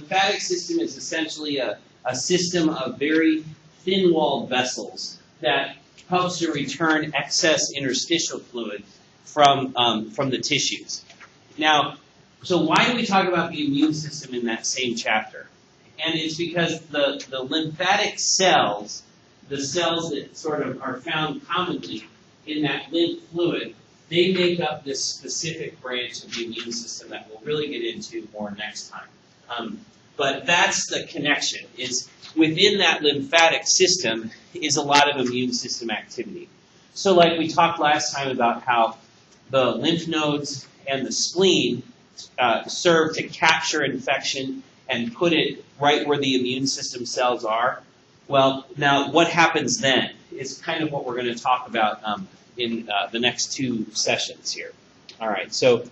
lymphatic system is essentially a system of very thin-walled vessels that helps to return excess interstitial fluid from the tissues. Now, so why do we talk about the immune system in that same chapter? And it's because the lymphatic cells, the cells that sort of are found commonly in that lymph fluid, they make up this specific branch of the immune system that we'll really get into more next time. But that's the connection, is within that lymphatic system is a lot of immune system activity. So like we talked last time about how the lymph nodes and the spleen serve to capture infection and put it right where the immune system cells are. Well, now what happens then is kind of what we're going to talk about in the next two sessions here. All right, so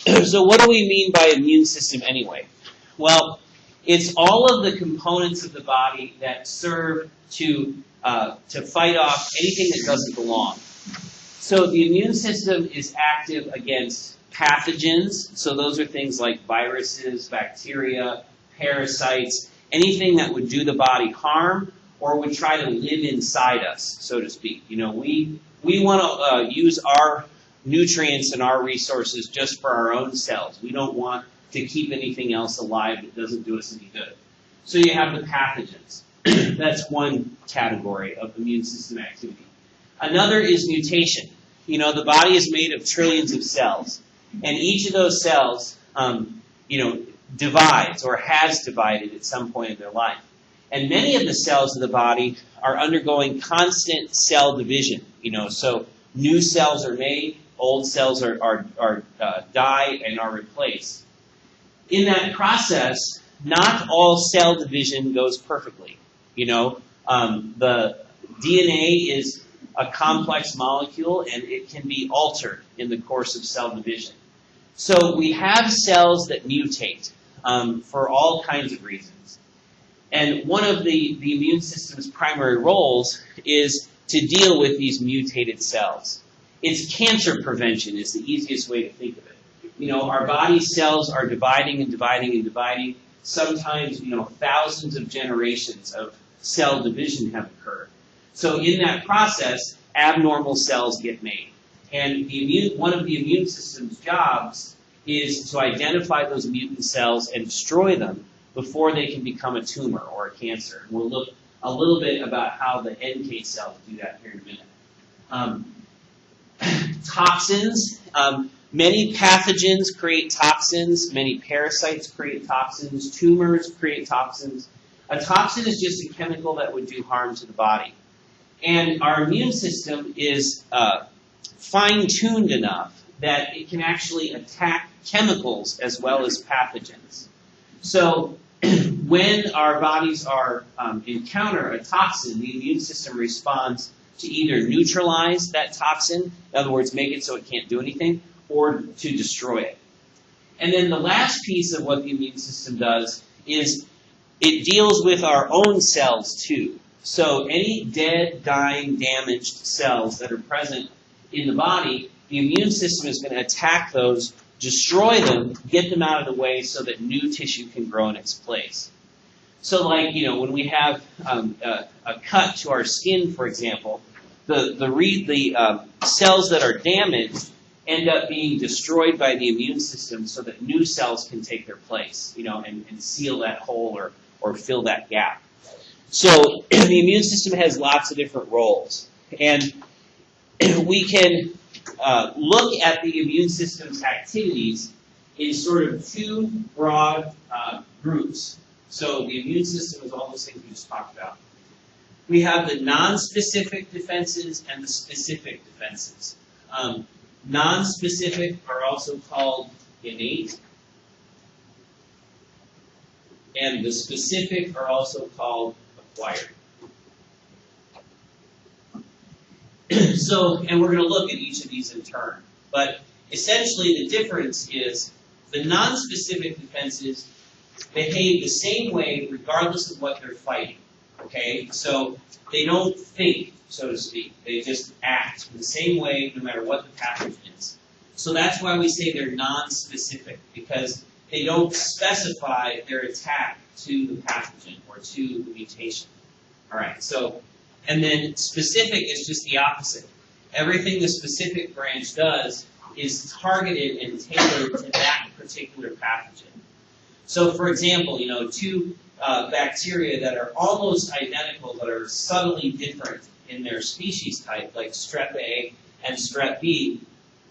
what do we mean by immune system anyway? Well, it's all of the components of the body that serve to fight off anything that doesn't belong. So the immune system is active against pathogens. So those are things like viruses, bacteria, parasites, anything that would do the body harm or would try to live inside us, so to speak. You know, we want to use our nutrients and our resources just for our own cells. We don't want to keep anything else alive that doesn't do us any good. So you have the pathogens. That's one category of immune system activity. Another is mutation. You know, the body is made of trillions of cells, and each of those cells, divides or has divided at some point in their life. And many of the cells of the body are undergoing constant cell division. You know, so new cells are made, old cells are die and are replaced. In that process, not all cell division goes perfectly. You know, the DNA is a complex molecule, and it can be altered in the course of cell division. So we have cells that mutate for all kinds of reasons. And one of the immune system's primary roles is to deal with these mutated cells. It's cancer prevention is the easiest way to think of it. You know, our body cells are dividing and dividing and dividing. Sometimes, thousands of generations of cell division have occurred. So in that process, abnormal cells get made. And one of the immune system's jobs is to identify those mutant cells and destroy them before they can become a tumor or a cancer. And we'll look a little bit about how the NK cells do that here in a minute. Toxins. Many pathogens create toxins. Many parasites create toxins. Tumors create toxins. A toxin is just a chemical that would do harm to the body. And our immune system is fine-tuned enough that it can actually attack chemicals as well as pathogens. So when our bodies encounter a toxin, the immune system responds to either neutralize that toxin, in other words, make it so it can't do anything, or to destroy it. And then the last piece of what the immune system does is it deals with our own cells too. So any dead, dying, damaged cells that are present in the body, the immune system is going to attack those, destroy them, get them out of the way so that new tissue can grow in its place. So like, when we have a cut to our skin, for example, the cells that are damaged end up being destroyed by the immune system so that new cells can take their place, and seal that hole or fill that gap. So the immune system has lots of different roles. And we can look at the immune system's activities in sort of two broad groups. So the immune system is all those things we just talked about. We have the non-specific defenses and the specific defenses. Non-specific are also called innate, and the specific are also called acquired. And we're going to look at each of these in turn. But essentially the difference is the non-specific defenses behave the same way regardless of what they're fighting. Okay? So they don't think, so to speak. They just act the same way no matter what the pathogen is. So that's why we say they're non-specific, because they don't specify their attack to the pathogen or to the mutation. All right, so, and then specific is just the opposite. Everything the specific branch does is targeted and tailored to that particular pathogen. So, for example, two bacteria that are almost identical but are subtly different in their species type, like strep A and strep B,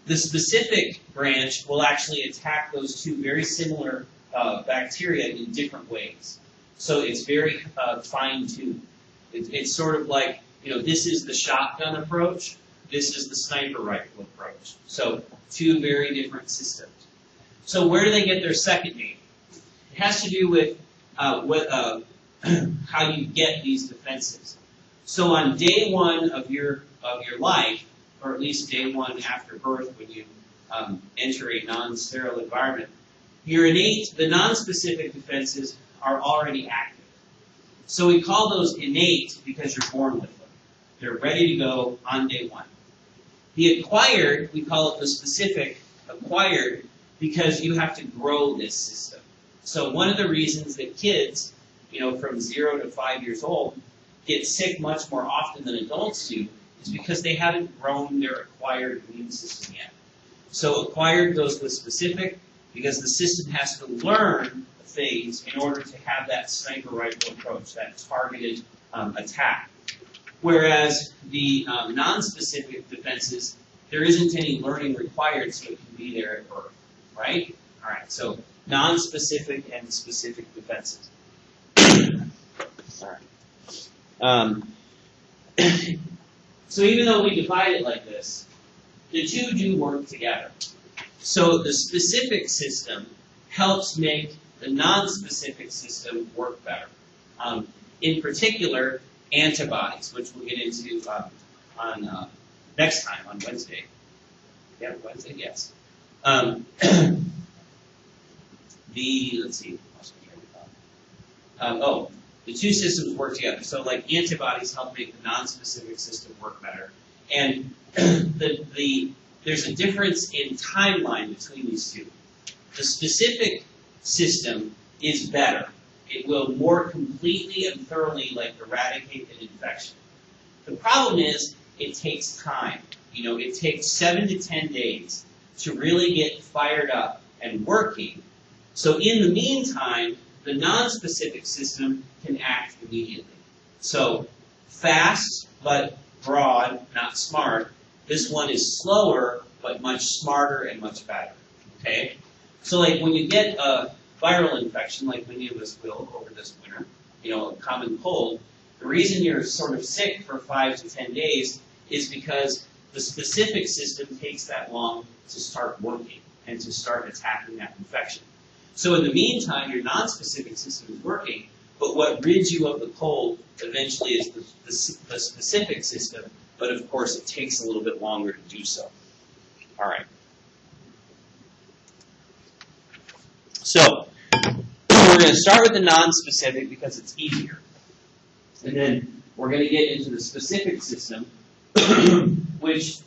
the specific branch will actually attack those two very similar bacteria in different ways. So it's very fine-tuned. It's sort of like, this is the shotgun approach, this is the sniper rifle approach. So two very different systems. So where do they get their second name? It has to do with how you get these defenses. So on day one of your life, or at least day one after birth when you enter a non-sterile environment, the non-specific defenses are already active. So we call those innate because you're born with them. They're ready to go on day one. The acquired, we call it the specific acquired because you have to grow this system. So one of the reasons that kids, from 0 to 5 years old, get sick much more often than adults do is because they haven't grown their acquired immune system yet. So acquired goes with specific because the system has to learn a phase in order to have that sniper rifle approach, that targeted attack. Whereas the non-specific defenses, there isn't any learning required, so it can be there at birth, right? All right, so non-specific and specific defenses. Sorry. So even though we divide it like this, the two do work together. So the specific system helps make the non-specific system work better. In particular, antibodies, which we'll get into on next time, on Wednesday. Yeah, Wednesday, yes. Let's see. The two systems work together. So like antibodies help make the non-specific system work better. And there's a difference in timeline between these two. The specific system is better. It will more completely and thoroughly eradicate an infection. The problem is it takes time. It takes 7 to 10 days to really get fired up and working. So in the meantime, the non-specific system can act immediately. So fast, but broad, not smart. This one is slower, but much smarter and much better. Okay? So when you get a viral infection, like many of us will over this winter, a common cold, the reason you're sort of sick for 5 to 10 days is because the specific system takes that long to start working and to start attacking that infection. So in the meantime, your non-specific system is working, but what rids you of the cold eventually is the specific system, but of course it takes a little bit longer to do so. All right. So we're going to start with the non-specific because it's easier. And then we're going to get into the specific system, which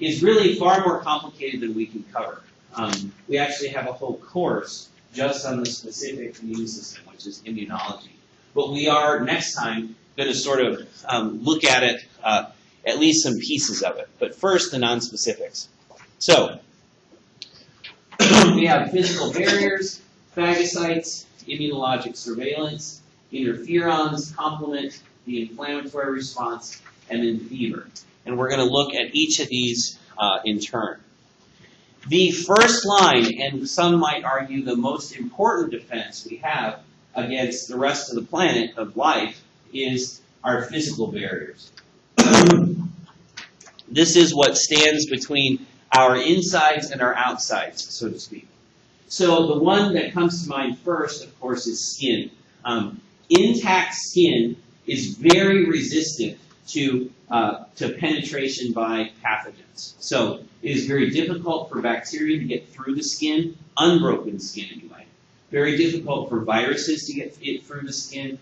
is really far more complicated than we can cover. We actually have a whole course just on the specific immune system, which is immunology. But we are, next time, going to sort of look at it, at least some pieces of it. But first, the non-specifics. So, we have physical barriers, phagocytes, immunologic surveillance, interferons, complement, the inflammatory response, and then fever. And we're going to look at each of these in turn. The first line, and some might argue the most important defense we have against the rest of the planet of life, is our physical barriers. This is what stands between our insides and our outsides, so to speak. So the one that comes to mind first, of course, is skin. Intact skin is very resistant to penetration by pathogens. So it is very difficult for bacteria to get through the skin, unbroken skin anyway. Very difficult for viruses to get it through the skin.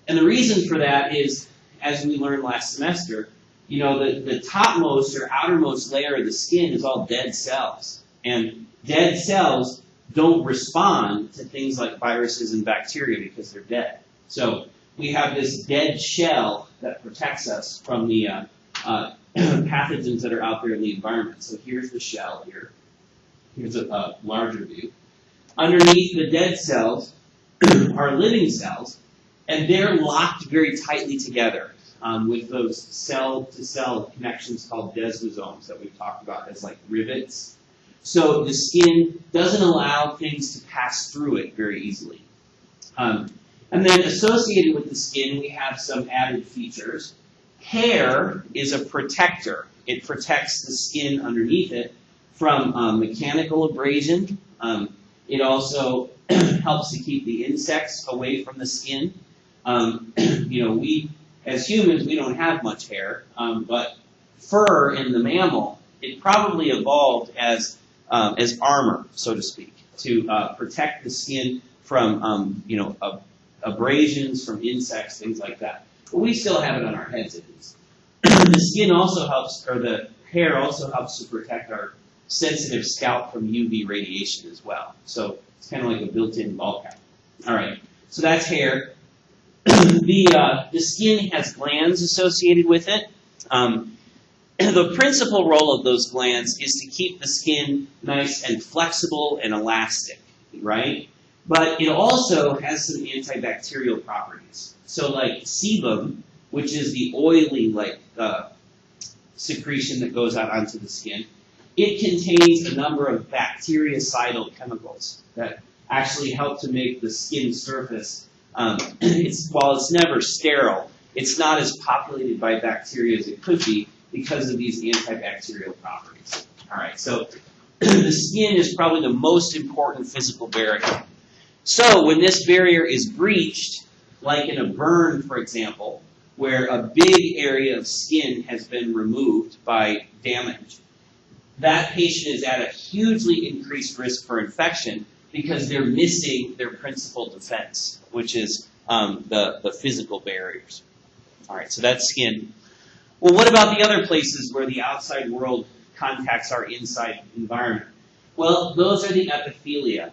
And the reason for that is, as we learned last semester, the topmost or outermost layer of the skin is all dead cells. And dead cells don't respond to things like viruses and bacteria because they're dead. So we have this dead shell that protects us from the pathogens that are out there in the environment. So here's the shell here. Here's a larger view. Underneath the dead cells are living cells, and they're locked very tightly together with those cell-to-cell connections called desmosomes that we've talked about as like rivets. So the skin doesn't allow things to pass through it very easily. And then associated with the skin, we have some added features. Hair is a protector. It protects the skin underneath it from mechanical abrasion. It also helps to keep the insects away from the skin. We, as humans, we don't have much hair, but fur in the mammal, it probably evolved as armor, so to speak, to protect the skin from, abrasions from insects, things like that. But we still have it on our heads at least. The skin also helps, or the hair also helps to protect our sensitive scalp from UV radiation as well. So it's kind of like a built-in ball cap. All right, so that's hair. The skin has glands associated with it. The principal role of those glands is to keep the skin nice and flexible and elastic, right? But it also has some antibacterial properties. So like sebum, which is the oily secretion that goes out onto the skin, it contains a number of bactericidal chemicals that actually help to make the skin surface, while it's never sterile, it's not as populated by bacteria as it could be because of these antibacterial properties. All right, so the skin is probably the most important physical barrier. So when this barrier is breached, like in a burn, for example, where a big area of skin has been removed by damage, that patient is at a hugely increased risk for infection because they're missing their principal defense, which is the physical barriers. All right, so that's skin. Well, what about the other places where the outside world contacts our inside environment? Well, those are the epithelia.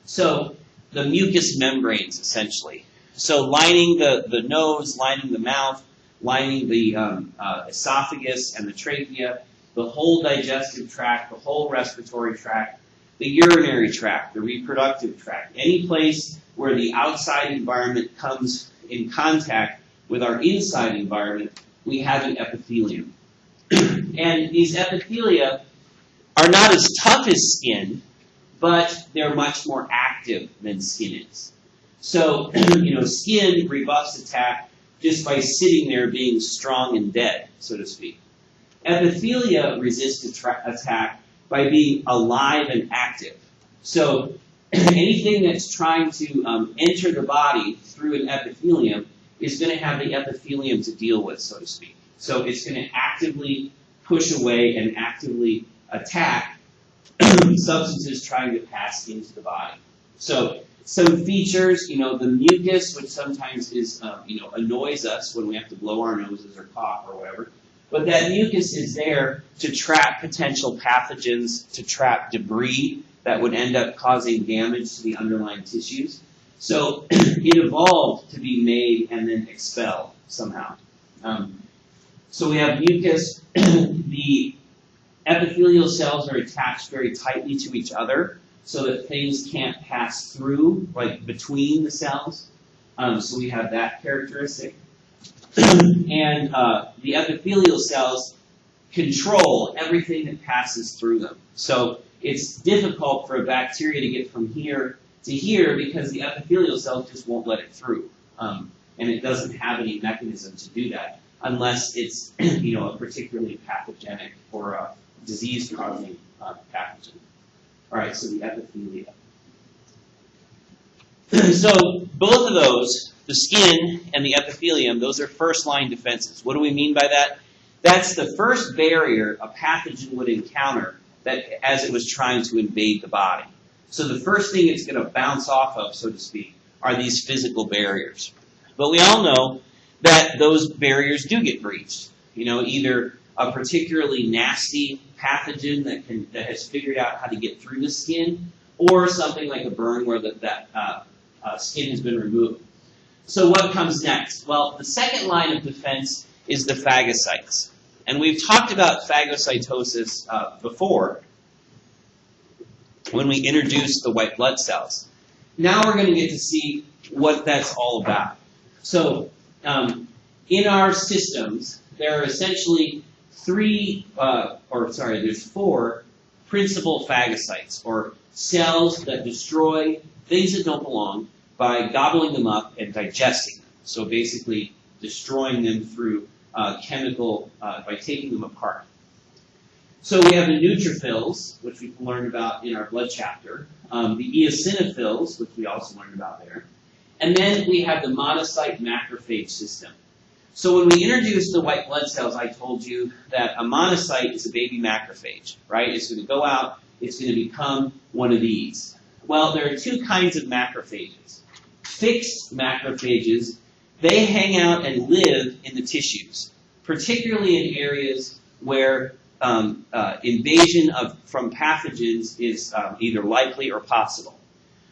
So the mucous membranes, essentially. So lining the nose, lining the mouth, lining the esophagus and the trachea, the whole digestive tract, the whole respiratory tract, the urinary tract, the reproductive tract, any place where the outside environment comes in contact with our inside environment, we have an epithelium. And these epithelia are not as tough as skin, but they're much more active than skin is. So, skin rebuffs attack just by sitting there being strong and dead, so to speak. Epithelia resist attack by being alive and active. So, anything that's trying to enter the body through an epithelium is going to have the epithelium to deal with, so to speak. So it's going to actively push away and actively attack substances trying to pass into the body. So some features, the mucus, which sometimes is, annoys us when we have to blow our noses or cough or whatever. But that mucus is there to trap potential pathogens, to trap debris that would end up causing damage to the underlying tissues. So it evolved to be made and then expelled somehow. So we have mucus. The epithelial cells are attached very tightly to each other so that things can't pass through, like between the cells. So we have that characteristic. And the epithelial cells control everything that passes through them. So it's difficult for a bacteria to get from here to here because the epithelial cells just won't let it through. And it doesn't have any mechanism to do that unless it's a particularly pathogenic or a disease-causing pathogen. All right, so the epithelia. So both of those, the skin and the epithelium, those are first-line defenses. What do we mean by that? That's the first barrier a pathogen would encounter that as it was trying to invade the body. So the first thing it's going to bounce off of, so to speak, are these physical barriers. But we all know that those barriers do get breached. Either a particularly nasty pathogen that has figured out how to get through the skin, or something like a burn where that skin has been removed. So what comes next? Well, the second line of defense is the phagocytes. And we've talked about phagocytosis before when we introduced the white blood cells. Now we're going to get to see what that's all about. So in our systems, there are essentially there's four principal phagocytes, or cells that destroy things that don't belong by gobbling them up and digesting them. So basically destroying them through chemical, by taking them apart. So we have the neutrophils, which we've learned about in our blood chapter, the eosinophils, which we also learned about there, and then we have the monocyte macrophage system. So when we introduced the white blood cells, I told you that a monocyte is a baby macrophage, right? It's going to go out, it's going to become one of these. Well, there are two kinds of macrophages. Fixed macrophages, they hang out and live in the tissues, particularly in areas where invasion from pathogens is either likely or possible.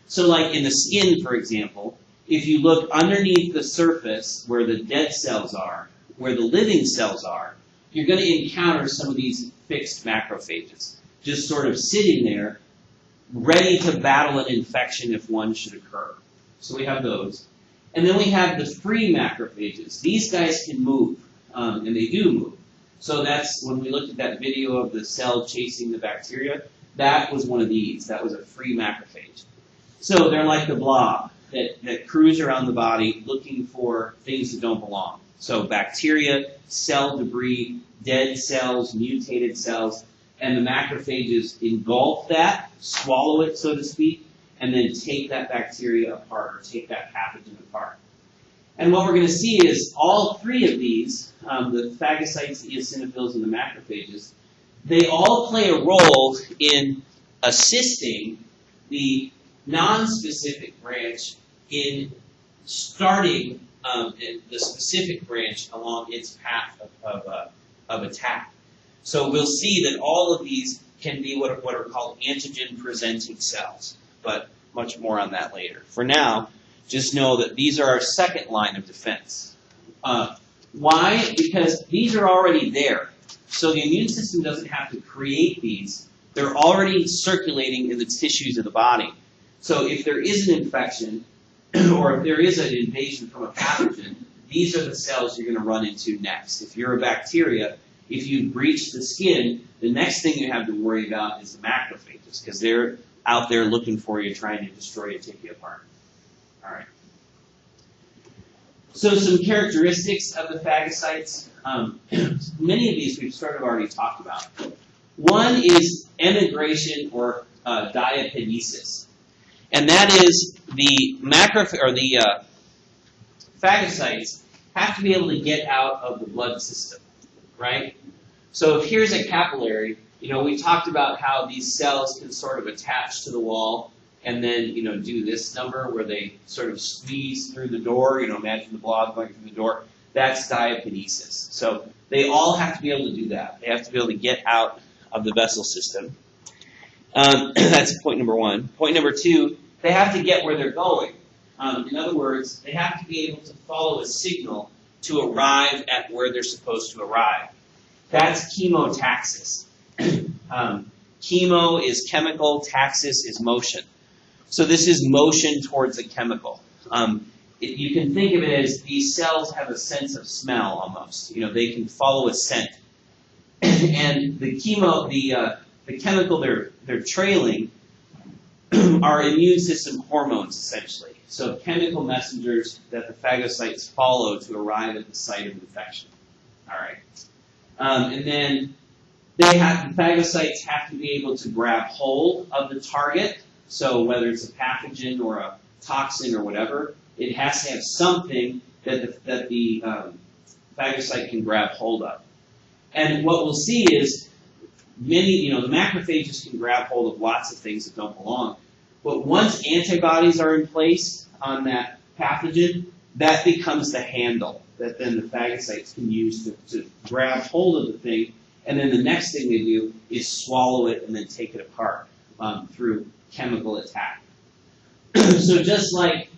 So like in the skin, for example, if you look underneath the surface where the dead cells are, where the living cells are, you're going to encounter some of these fixed macrophages, just sort of sitting there, ready to battle an infection if one should occur. So we have those. And then we have the free macrophages. These guys can move, and they do move. So that's when we looked at that video of the cell chasing the bacteria, that was one of these. That was a free macrophage. So they're like the blob that cruise around the body looking for things that don't belong. So bacteria, cell debris, dead cells, mutated cells, and the macrophages engulf that, swallow it, so to speak, and then take that bacteria apart, or take that pathogen apart. And what we're going to see is all three of these, the phagocytes, the eosinophils, and the macrophages, they all play a role in assisting the non-specific branch in starting the specific branch along its path of attack. So we'll see that all of these can be what are called antigen-presenting cells, but much more on that later. For now, just know that these are our second line of defense. Why? Because these are already there. So the immune system doesn't have to create these. They're already circulating in the tissues of the body. So if there is an infection, or if there is an invasion from a pathogen, these are the cells you're going to run into next. If you're a bacteria, if you breach the skin, the next thing you have to worry about is the macrophages, because they're out there looking for you, trying to destroy you, take you apart. All right. So some characteristics of the phagocytes. Many of these we've sort of already talked about. One is emigration or diapenesis. And that is the phagocytes have to be able to get out of the blood system, right? So if here's a capillary, we talked about how these cells can sort of attach to the wall and then, do this number where they sort of squeeze through the door. Imagine the blob going through the door. That's diapenesis. So they all have to be able to do that. They have to be able to get out of the vessel system. That's point number one. Point number two, they have to get where they're going. In other words, they have to be able to follow a signal to arrive at where they're supposed to arrive. That's chemotaxis. Chemo is chemical, taxis is motion. So this is motion towards a chemical. You can think of it as these cells have a sense of smell almost. They can follow a scent. And the chemical they're trailing are immune system hormones, essentially. So chemical messengers that the phagocytes follow to arrive at the site of infection. All right. And then the phagocytes have to be able to grab hold of the target. So whether it's a pathogen or a toxin or whatever, it has to have something that the phagocyte can grab hold of. And what we'll see is the macrophages can grab hold of lots of things that don't belong. But once antibodies are in place on that pathogen, that becomes the handle that then the phagocytes can use to grab hold of the thing. And then the next thing they do is swallow it and then take it apart through chemical attack. So just like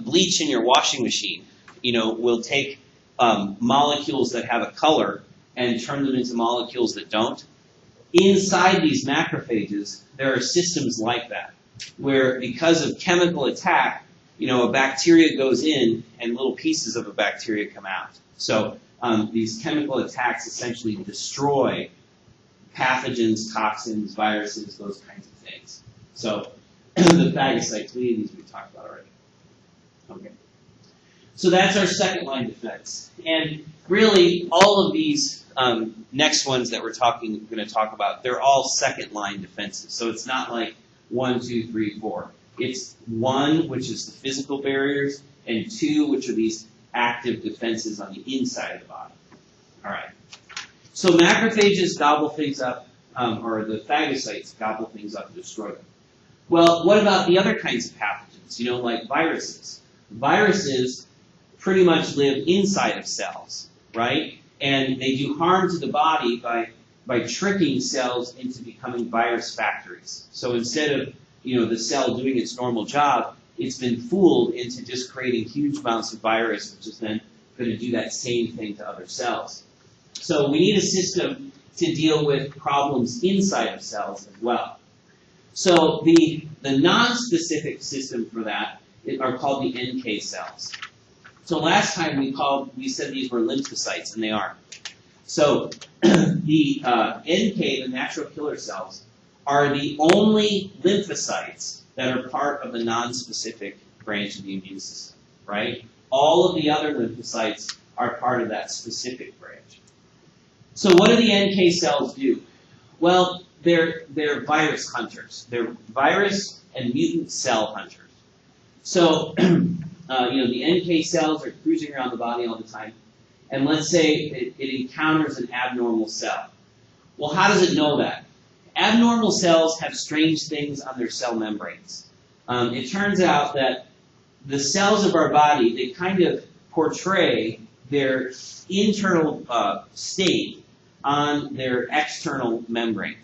bleach in your washing machine, will take molecules that have a color and turn them into molecules that don't. Inside these macrophages, there are systems like that, where because of chemical attack, a bacteria goes in and little pieces of a bacteria come out. So these chemical attacks essentially destroy pathogens, toxins, viruses, those kinds of things. So the phagocytes, many of these we've talked about already. Okay. So that's our second line defense. And really, all of these next ones that we're going to talk about, they're all second line defenses. So it's not like 1, 2, 3, 4. It's 1, which is the physical barriers, and 2, which are these active defenses on the inside of the body. All right. So macrophages gobble things up, or the phagocytes gobble things up and destroy them. Well, what about the other kinds of pathogens, like viruses? Viruses pretty much live inside of cells, right? And they do harm to the body by tricking cells into becoming virus factories. So instead of, the cell doing its normal job, it's been fooled into just creating huge amounts of virus, which is then going to do that same thing to other cells. So we need a system to deal with problems inside of cells as well. So the non-specific system for that are called the NK cells. So last time we said these were lymphocytes, and they are. So the NK, the natural killer cells, are the only lymphocytes that are part of the non-specific branch of the immune system, right? All of the other lymphocytes are part of that specific branch. So what do the NK cells do? Well, they're virus hunters. They're virus and mutant cell hunters. So, the NK cells are cruising around the body all the time. And let's say it encounters an abnormal cell. Well, how does it know that? Abnormal cells have strange things on their cell membranes. It turns out that the cells of our body, they kind of portray their internal state on their external membrane,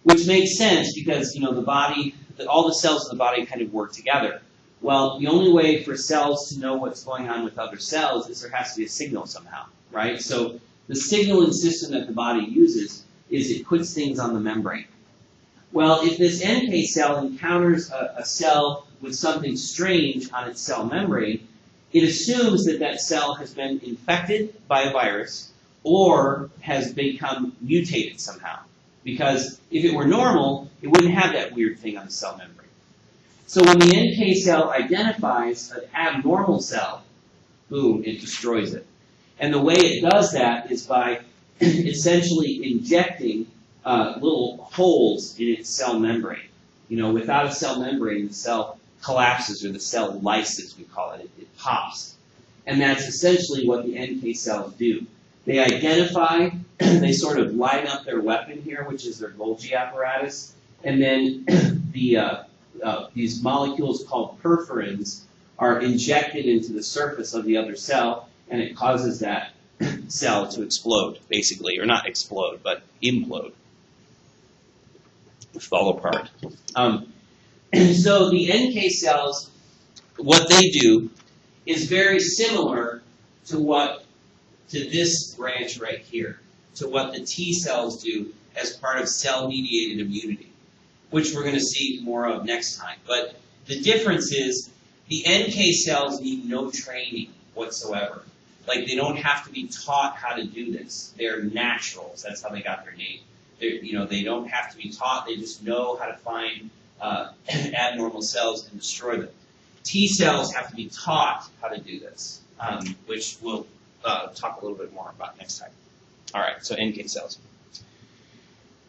which makes sense because, the body, all the cells of the body kind of work together. Well, the only way for cells to know what's going on with other cells is there has to be a signal somehow, right? So the signaling system that the body uses is it puts things on the membrane. Well, if this NK cell encounters a cell with something strange on its cell membrane, it assumes that that cell has been infected by a virus or has become mutated somehow. Because if it were normal, it wouldn't have that weird thing on the cell membrane. So when the NK cell identifies an abnormal cell, boom, it destroys it. And the way it does that is by essentially injecting little holes in its cell membrane. Without a cell membrane, the cell collapses, or the cell lyses, we call it. It pops. And that's essentially what the NK cells do. They identify, they sort of line up their weapon here, which is their Golgi apparatus, and then these molecules called Interferons are injected into the surface of the other cell, and it causes that cell to explode, basically, or not explode, but implode, fall apart. And so the NK cells, what they do is very similar to this branch right here, to what the T cells do as part of cell-mediated immunity, which we're going to see more of next time. But the difference is the NK cells need no training whatsoever. Like, they don't have to be taught how to do this. They're naturals. That's how they got their name. They don't have to be taught. They just know how to find abnormal cells and destroy them. T cells have to be taught how to do this, which we'll talk a little bit more about next time. All right, so NK cells.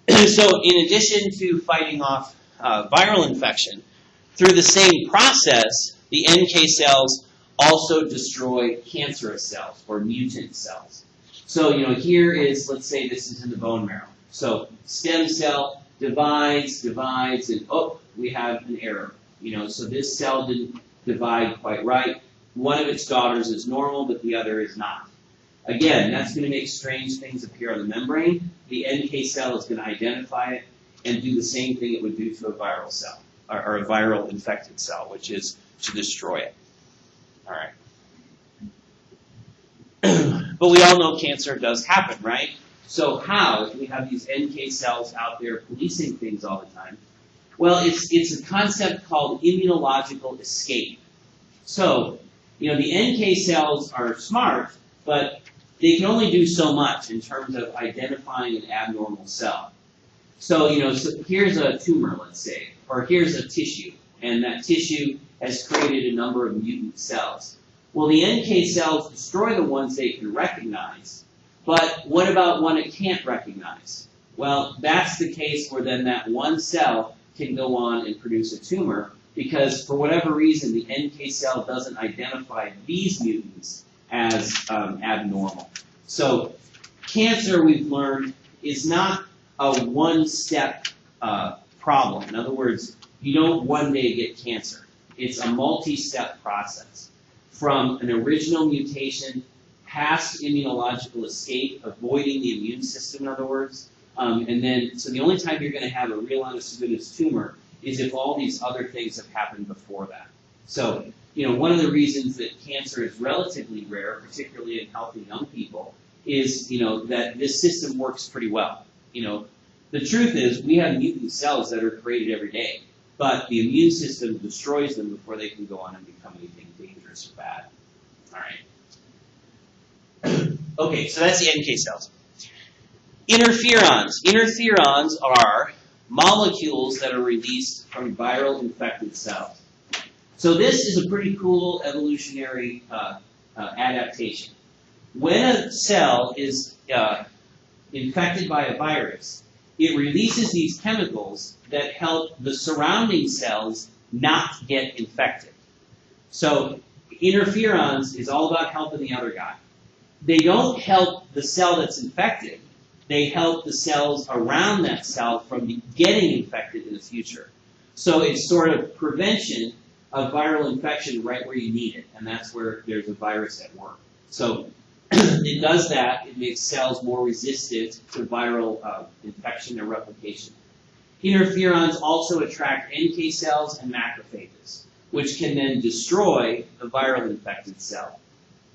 So in addition to fighting off viral infection, through the same process, the NK cells also destroy cancerous cells or mutant cells. So, here is, let's say this is in the bone marrow. So stem cell divides, and we have an error. So this cell didn't divide quite right. One of its daughters is normal, but the other is not. Again, that's going to make strange things appear on the membrane. The NK cell is going to identify it, and do the same thing it would do to a viral cell, or a viral infected cell, which is to destroy it. All right. But we all know cancer does happen, right? So how, if we have these NK cells out there policing things all the time? Well, it's a concept called immunological escape. So, the NK cells are smart, but they can only do so much in terms of identifying an abnormal cell. So, so here's a tumor, let's say, or here's a tissue, and that tissue has created a number of mutant cells. Well, the NK cells destroy the ones they can recognize, but what about one it can't recognize? Well, that's the case where then that one cell can go on and produce a tumor, because for whatever reason, the NK cell doesn't identify these mutants as abnormal. So cancer, we've learned, is not a one-step problem. In other words, you don't one day get cancer. It's a multi-step process. From an original mutation, past immunological escape, avoiding the immune system, in other words, and then, so the only time you're going to have a real honest to goodness tumor is if all these other things have happened before that. So, one of the reasons that cancer is relatively rare, particularly in healthy young people, is, that this system works pretty well. The truth is we have mutant cells that are created every day, but the immune system destroys them before they can go on and become anything dangerous or bad. All right. Okay, so that's the NK cells. Interferons. Interferons are molecules that are released from viral infected cells. So this is a pretty cool evolutionary adaptation. When a cell is infected by a virus, it releases these chemicals that help the surrounding cells not get infected. So interferons is all about helping the other guy. They don't help the cell that's infected. They help the cells around that cell from getting infected in the future. So it's sort of prevention of viral infection right where you need it, and that's where there's a virus at work. So it does that. It makes cells more resistant to viral infection and replication. Interferons also attract NK cells and macrophages, which can then destroy the viral infected cell.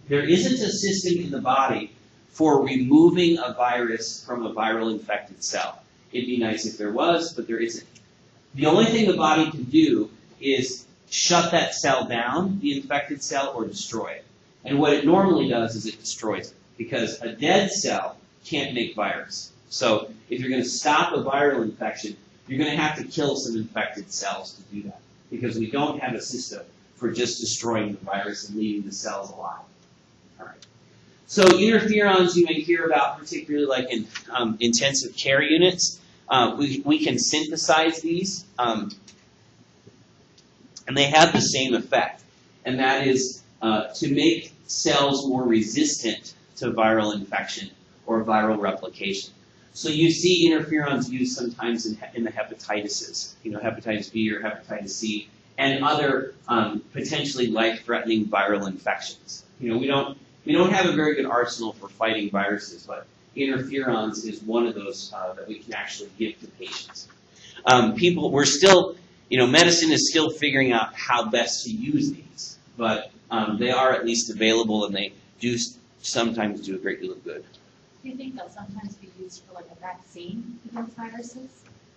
There isn't a system in the body for removing a virus from a viral infected cell. It'd be nice if there was, but there isn't. The only thing the body can do is shut that cell down, the infected cell, or destroy it. And what it normally does is it destroys it, because a dead cell can't make virus. So if you're going to stop a viral infection, you're going to have to kill some infected cells to do that, because we don't have a system for just destroying the virus and leaving the cells alive. All right. So interferons you may hear about, particularly like in intensive care units. We can synthesize these, and they have the same effect, and that is to make cells more resistant to viral infection or viral replication. So you see interferons used sometimes in the hepatitis, hepatitis B or hepatitis C, and other potentially life-threatening viral infections. We don't have a very good arsenal for fighting viruses, but interferons is one of those that we can actually give to patients. We're still, medicine is still figuring out how best to use these, but they are at least available, and they do sometimes do a great deal of good. Do you think they'll sometimes be used for like a vaccine against viruses?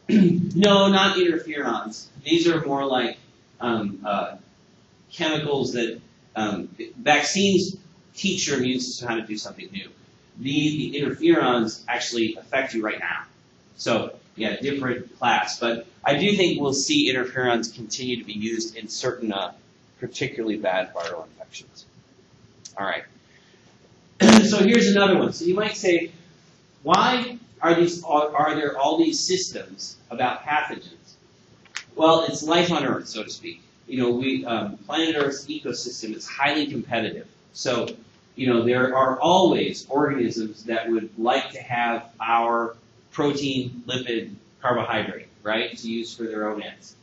No, not interferons. These are more like chemicals that vaccines teach your immune system how to do something new. The interferons actually affect you right now. So, yeah, different class. But I do think we'll see interferons continue to be used in certain particularly bad viral infections. All right. So here's another one. So you might say, why are there all these systems about pathogens? Well, it's life on Earth, so to speak. Planet Earth's ecosystem is highly competitive. So, there are always organisms that would like to have our protein, lipid, carbohydrate, right, to use for their own ends.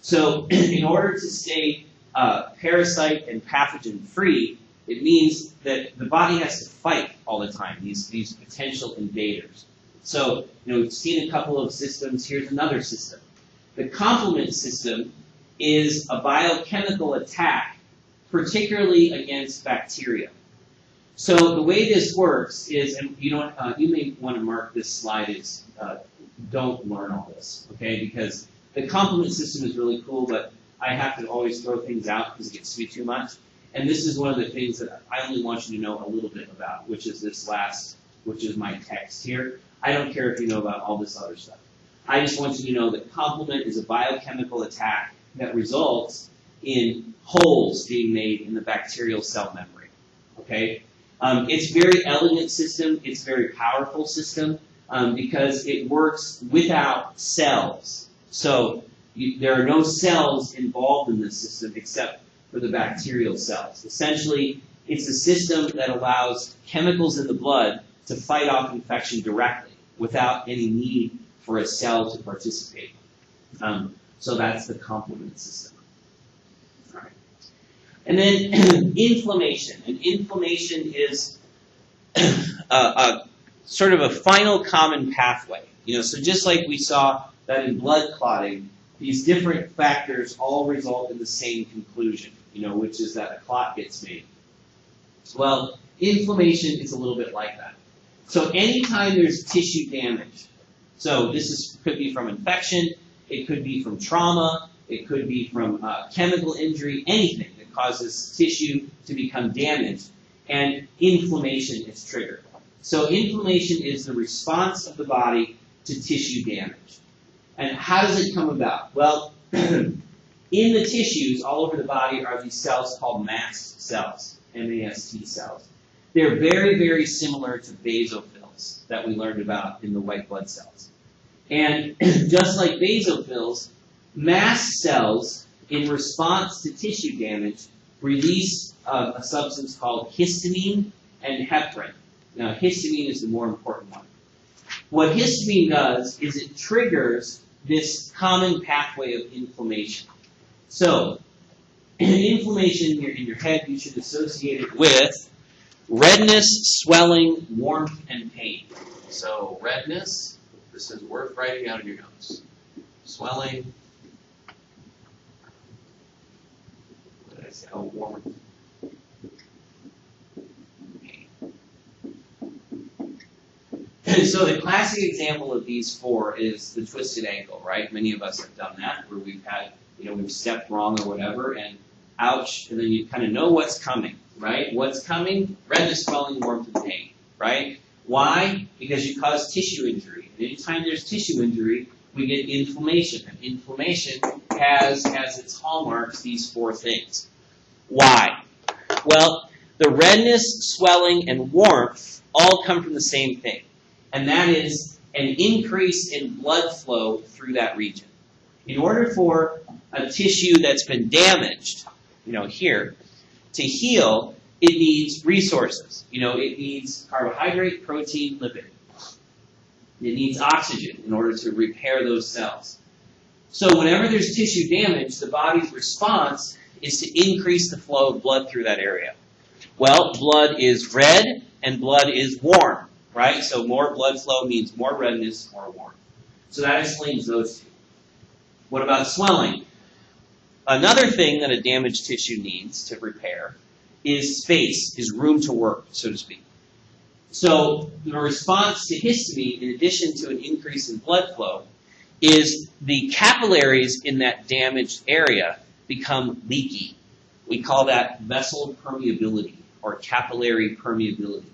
So, in order to stay parasite and pathogen free, it means that the body has to fight all the time, these potential invaders. So, we've seen a couple of systems. Here's another system. The complement system is a biochemical attack, particularly against bacteria. So the way this works is, and you may want to mark this slide as don't learn all this, okay? Because the complement system is really cool, but I have to always throw things out because it gets to be too much. And this is one of the things that I only want you to know a little bit about, which is this last, which is my text here. I don't care if you know about all this other stuff. I just want you to know that complement is a biochemical attack that results in holes being made in the bacterial cell membrane, okay? It's a very elegant system. It's a very powerful system because it works without cells. So there are no cells involved in this system except for the bacterial cells. Essentially, it's a system that allows chemicals in the blood to fight off infection directly without any need for a cell to participate. So that's the complement system. All right. And then inflammation. And inflammation is a sort of a final common pathway. So just like we saw that in blood clotting, these different factors all result in the same conclusion, which is that a clot gets made. Well, inflammation is a little bit like that. So anytime there's tissue damage, so this could be from infection, it could be from trauma, it could be from chemical injury, anything that causes tissue to become damaged, and inflammation is triggered. So inflammation is the response of the body to tissue damage. And how does it come about? Well, in the tissues all over the body are these cells called mast cells, M-A-S-T cells. They're very, very similar to basophils that we learned about in the white blood cells. And just like basophils, mast cells, in response to tissue damage, release a substance called histamine and heparin. Now, histamine is the more important one. What histamine does is it triggers this common pathway of inflammation. So, inflammation in your head, you should associate it with redness, swelling, warmth, and pain. So, redness, this is worth writing down in your notes. Swelling, what did I say? Oh, warmth. So the classic example of these four is the twisted ankle, right? Many of us have done that, where we've had, we've stepped wrong or whatever, and ouch, and then you kind of know what's coming, right? What's coming? Redness, swelling, warmth, and pain, right? Why? Because you cause tissue injury. And anytime there's tissue injury, we get inflammation. And inflammation has as its hallmarks these four things. Why? Well, the redness, swelling, and warmth all come from the same thing. And that is an increase in blood flow through that region. In order for a tissue that's been damaged, here, to heal, it needs resources. It needs carbohydrate, protein, lipid. It needs oxygen in order to repair those cells. So whenever there's tissue damage, the body's response is to increase the flow of blood through that area. Well, blood is red and blood is warm. Right? So more blood flow means more redness, more warmth. So that explains those two. What about swelling? Another thing that a damaged tissue needs to repair is space, is room to work, so to speak. So the response to histamine, in addition to an increase in blood flow, is the capillaries in that damaged area become leaky. We call that vessel permeability or capillary permeability.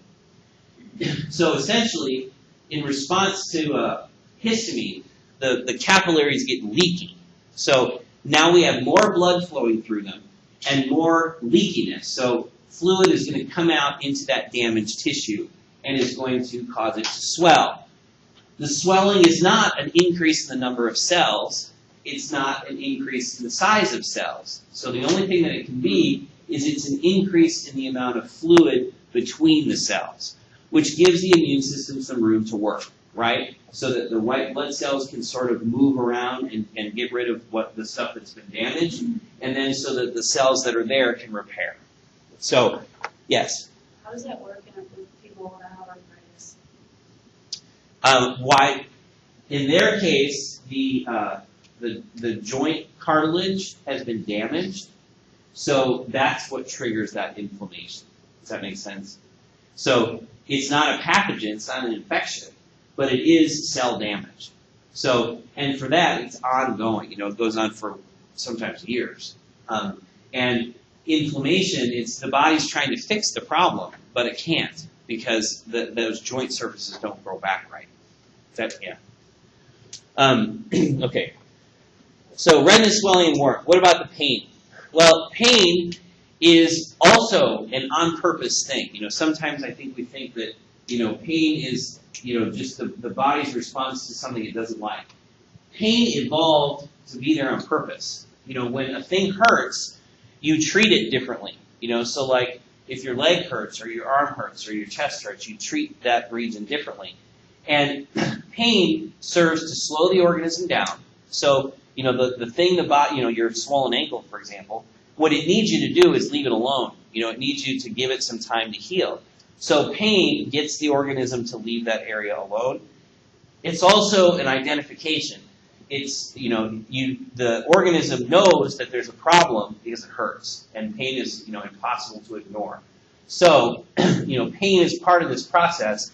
So essentially, in response to histamine, the capillaries get leaky. So now we have more blood flowing through them and more leakiness. So fluid is going to come out into that damaged tissue and is going to cause it to swell. The swelling is not an increase in the number of cells. It's not an increase in the size of cells. So the only thing that it can be is it's an increase in the amount of fluid between the cells, which gives the immune system some room to work, right? So that the white blood cells can sort of move around and get rid of the stuff that's been damaged, and then so that the cells that are there can repair. So, yes? How does that work in people that have arthritis? Why? In their case, the joint cartilage has been damaged, so that's what triggers that inflammation. Does that make sense? So it's not a pathogen, it's not an infection, but it is cell damage. So, and for that, it's ongoing. It goes on for sometimes years. And inflammation, it's the body's trying to fix the problem, but it can't because those joint surfaces don't grow back right. Okay. So redness, swelling, and warmth. What about the pain? Well, pain is also an on-purpose thing. Sometimes I think we think that, pain is, just the body's response to something it doesn't like. Pain evolved to be there on purpose. When a thing hurts, you treat it differently. So like if your leg hurts or your arm hurts or your chest hurts, you treat that region differently. And pain serves to slow the organism down. So, the thing about, your swollen ankle, for example, what it needs you to do is leave it alone. It needs you to give it some time to heal. So pain gets the organism to leave that area alone. It's also an identification. It's, the organism knows that there's a problem because it hurts. And pain is, impossible to ignore. So, pain is part of this process.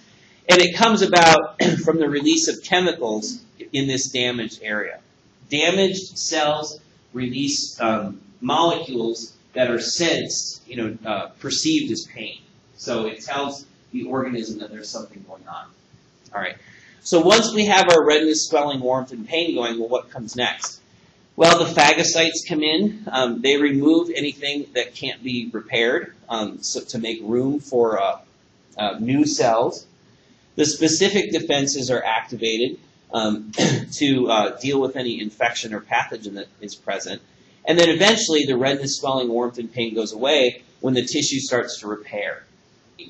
And it comes about from the release of chemicals in this damaged area. Damaged cells release molecules that are sensed, perceived as pain. So it tells the organism that there's something going on. All right. So once we have our redness, swelling, warmth, and pain going, well, what comes next? Well, the phagocytes come in. They remove anything that can't be repaired so to make room for new cells. The specific defenses are activated to deal with any infection or pathogen that is present. And then eventually the redness, swelling, warmth, and pain goes away when the tissue starts to repair.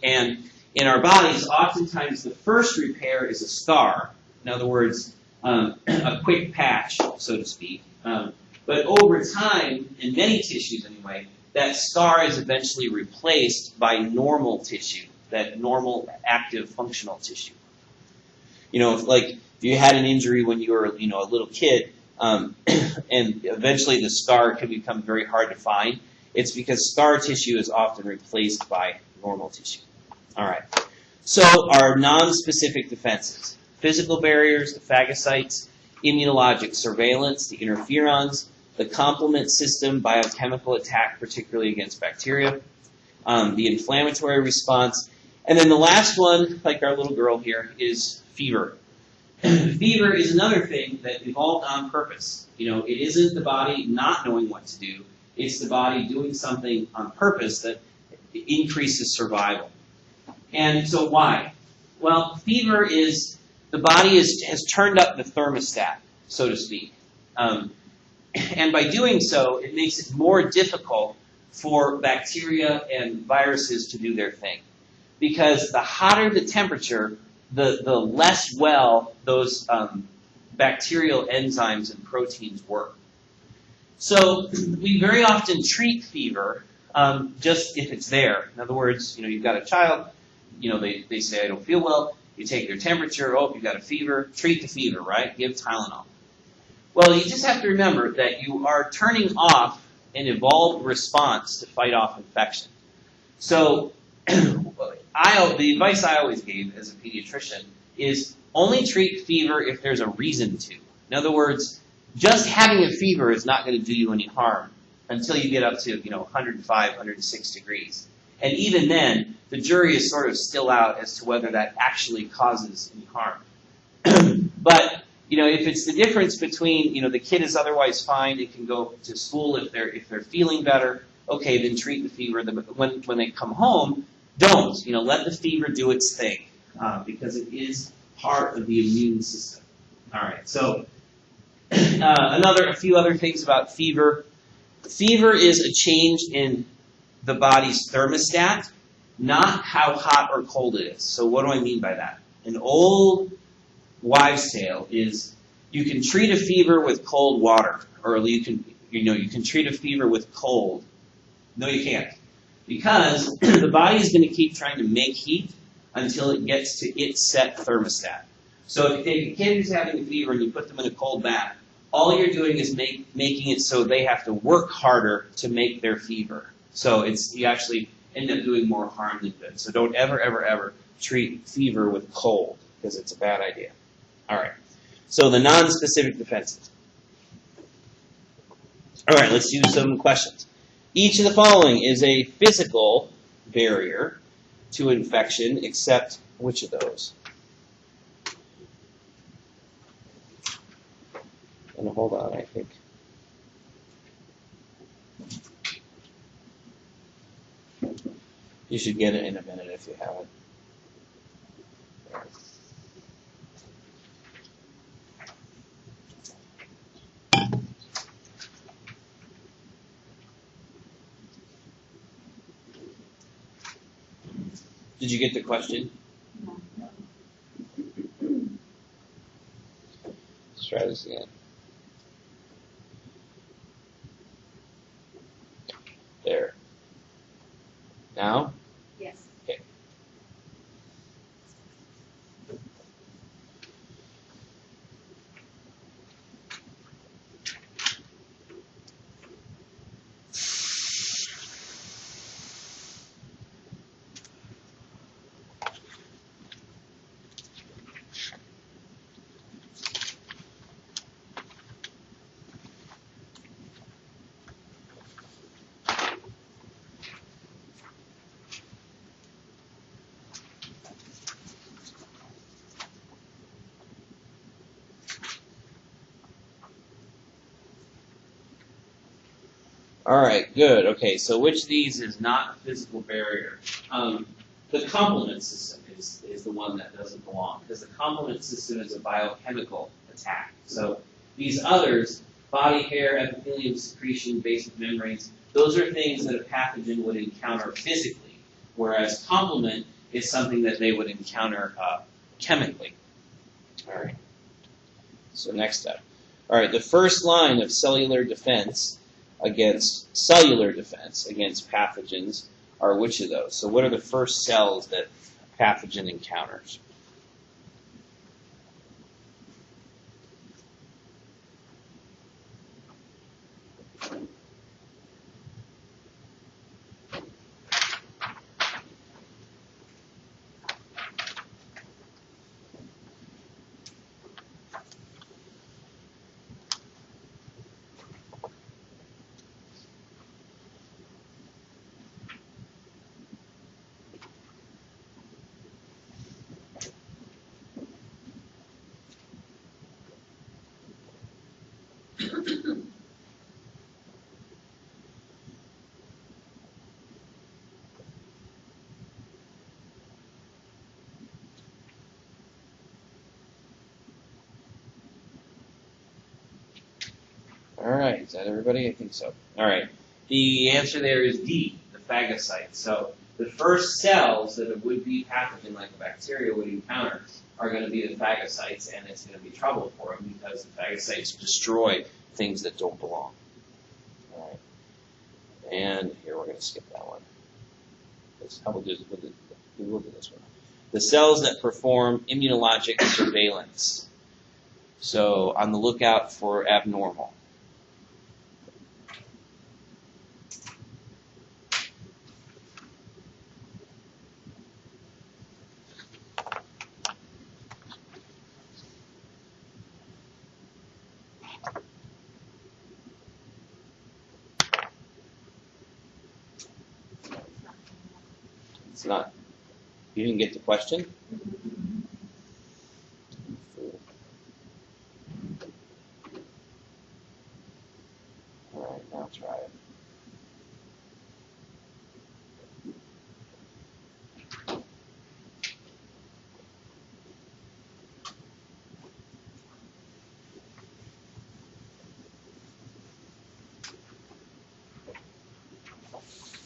And in our bodies, oftentimes the first repair is a scar. In other words, a quick patch, so to speak. But over time, in many tissues anyway, that scar is eventually replaced by normal tissue, that normal, active, functional tissue. If you had an injury when you were, a little kid, and eventually the scar can become very hard to find, it's because scar tissue is often replaced by normal tissue. All right. So our non-specific defenses: physical barriers, the phagocytes; immunologic surveillance, the interferons; the complement system, biochemical attack, particularly against bacteria; the inflammatory response; and then the last one, like our little girl here, is fever. Fever is another thing that evolved on purpose. It isn't the body not knowing what to do. It's the body doing something on purpose that increases survival. And so why? Well, fever is, the body has turned up the thermostat, so to speak. And by doing so, it makes it more difficult for bacteria and viruses to do their thing. Because the hotter the temperature, the less well those bacterial enzymes and proteins work. So we very often treat fever just if it's there. In other words, you've got a child, they say, I don't feel well. You take their temperature, you've got a fever. Treat the fever, right? Give Tylenol. Well, you just have to remember that you are turning off an evolved response to fight off infection. So the advice I always gave as a pediatrician is only treat fever if there's a reason to. In other words, just having a fever is not going to do you any harm until you get up to 105, 106 degrees. And even then, the jury is sort of still out as to whether that actually causes any harm. But if it's the difference between the kid is otherwise fine, it can go to school if they're feeling better. Okay, then treat the fever. When they come home, don't. Let the fever do its thing because it is part of the immune system. All right. So a few other things about fever. Fever is a change in the body's thermostat, not how hot or cold it is. So what do I mean by that? An old wives' tale is you can treat a fever with cold water, or you can treat a fever with cold. No, you can't. Because the body is going to keep trying to make heat until it gets to its set thermostat. So if you take a kid who's having a fever and you put them in a cold bath, all you're doing is making it so they have to work harder to make their fever. So you actually end up doing more harm than good. So don't ever, ever, ever treat fever with cold, because it's a bad idea. All right. So the non-specific defenses. All right, let's do some questions. Each of the following is a physical barrier to infection, except which of those? And hold on, I think. You should get it in a minute if you haven't. Did you get the question? No. Let's try this again. There. Now? Yes. Okay. All right, good. Okay, so which of these is not a physical barrier? The complement system is the one that doesn't belong, because the complement system is a biochemical attack. So these others, body hair, epithelium, secretion, basic membranes, those are things that a pathogen would encounter physically, whereas complement is something that they would encounter chemically. All right, so next up. All right, the first line of cellular defense against pathogens are which of those? So what are the first cells that a pathogen encounters? All right, is that everybody? I think so. All right, the answer there is D, the phagocytes. So the first cells that a would-be pathogen like a bacteria would encounter are going to be the phagocytes, and it's going to be trouble for them because the phagocytes destroy things that don't belong. All right, and here we're going to skip that one. We'll do this one. The cells that perform immunologic surveillance. So on the lookout for abnormal. It's not. You didn't get the question? All right, now try it.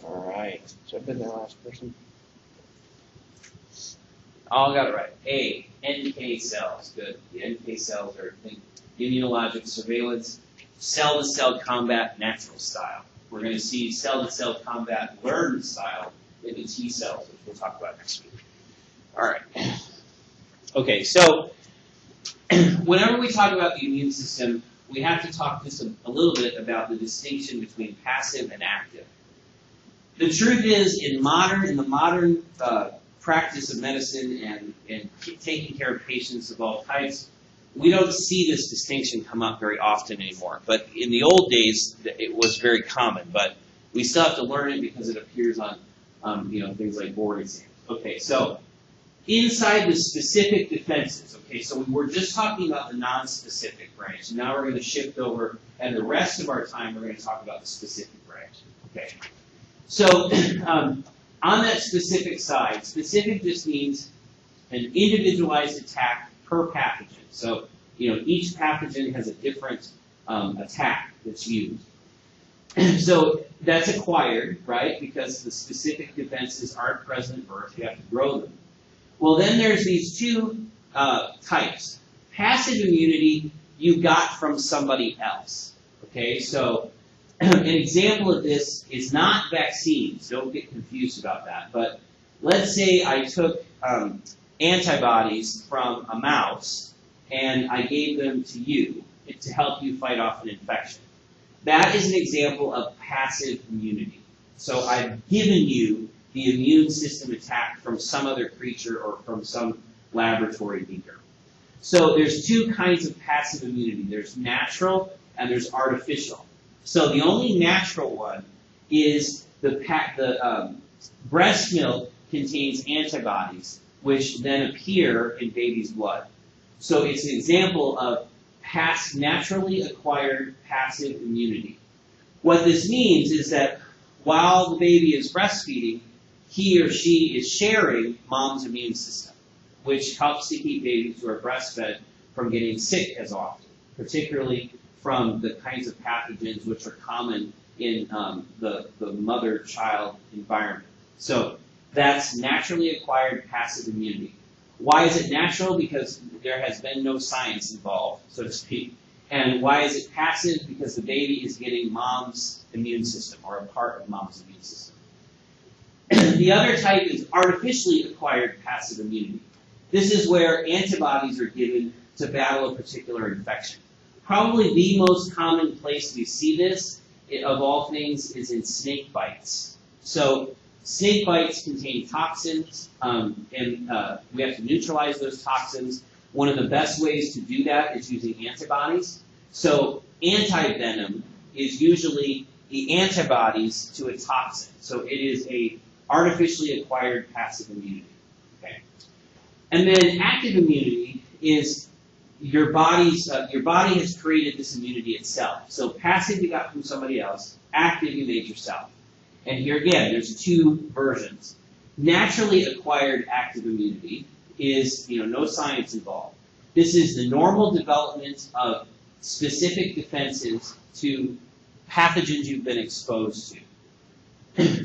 All right. Jump in there, last person. All got it right. A, NK cells. Good. The NK cells are immunologic surveillance, cell-to-cell combat, natural style. We're going to see cell-to-cell combat, learned style in the T cells, which we'll talk about next week. All right. Okay, so whenever we talk about the immune system, we have to talk just a little bit about the distinction between passive and active. The truth is, in the modern practice of medicine and taking care of patients of all types, we don't see this distinction come up very often anymore. But in the old days, it was very common. But we still have to learn it because it appears on things like board exams. Okay, so inside the specific defenses, okay, so we were just talking about the non-specific branch. Now we're going to shift over, and the rest of our time we're going to talk about the specific branch. Okay, so on that specific side, specific just means an individualized attack per pathogen. So, each pathogen has a different attack that's used. So that's acquired, right, because the specific defenses aren't present at birth. You have to grow them. Well, then there's these two types. Passive immunity you got from somebody else. Okay, so an example of this is not vaccines. Don't get confused about that. But let's say I took antibodies from a mouse and I gave them to you to help you fight off an infection. That is an example of passive immunity. So I've given you the immune system attack from some other creature or from some laboratory beaker. So there's two kinds of passive immunity. There's natural and there's artificial. So the only natural one is the breast milk contains antibodies which then appear in baby's blood. So it's an example of naturally acquired passive immunity. What this means is that while the baby is breastfeeding, he or she is sharing mom's immune system, which helps to keep babies who are breastfed from getting sick as often, particularly from the kinds of pathogens which are common in the mother-child environment. So that's naturally acquired passive immunity. Why is it natural? Because there has been no science involved, so to speak. And why is it passive? Because the baby is getting mom's immune system, or a part of mom's immune system. The other type is artificially acquired passive immunity. This is where antibodies are given to battle a particular infection. Probably the most common place we see this, of all things, is in snake bites. So snake bites contain toxins, and we have to neutralize those toxins. One of the best ways to do that is using antibodies. So antivenom is usually the antibodies to a toxin. So it is a artificially acquired passive immunity. Okay. And then active immunity is your body has created this immunity itself. So passive you got from somebody else, active you made yourself. And here again, there's two versions. Naturally acquired active immunity is, no science involved. This is the normal development of specific defenses to pathogens you've been exposed to.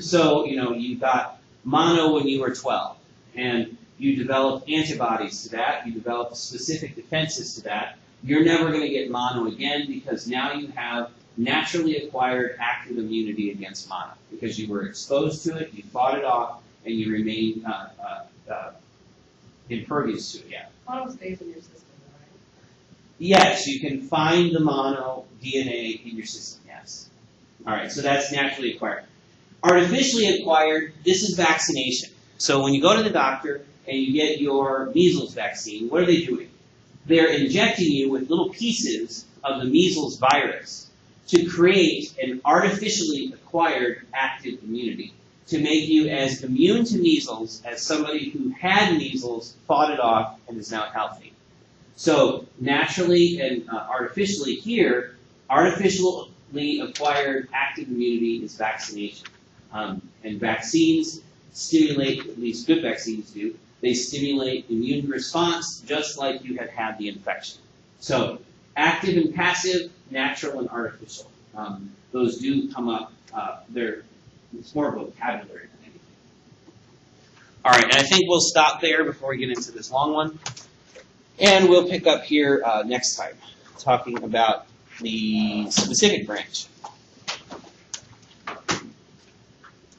So, you got mono when you were 12, and you developed antibodies to that, you developed specific defenses to that. You're never going to get mono again because now you have naturally acquired active immunity against mono because you were exposed to it, you fought it off, and you remain impervious to it. Yeah. Mono stays in your system, right? Yes, you can find the mono DNA in your system. Yes. All right. So that's naturally acquired. Artificially acquired. This is vaccination. So when you go to the doctor and you get your measles vaccine, what are they doing? They're injecting you with little pieces of the measles virus to create an artificially acquired active immunity, to make you as immune to measles as somebody who had measles, fought it off, and is now healthy. So naturally and artificially here, artificially acquired active immunity is vaccination. And vaccines stimulate, at least good vaccines do, they stimulate immune response just like you had the infection. So active and passive, natural and artificial. Those do come up. It's more vocabulary than anything. All right, and I think we'll stop there before we get into this long one. And we'll pick up here next time, talking about the specific branch.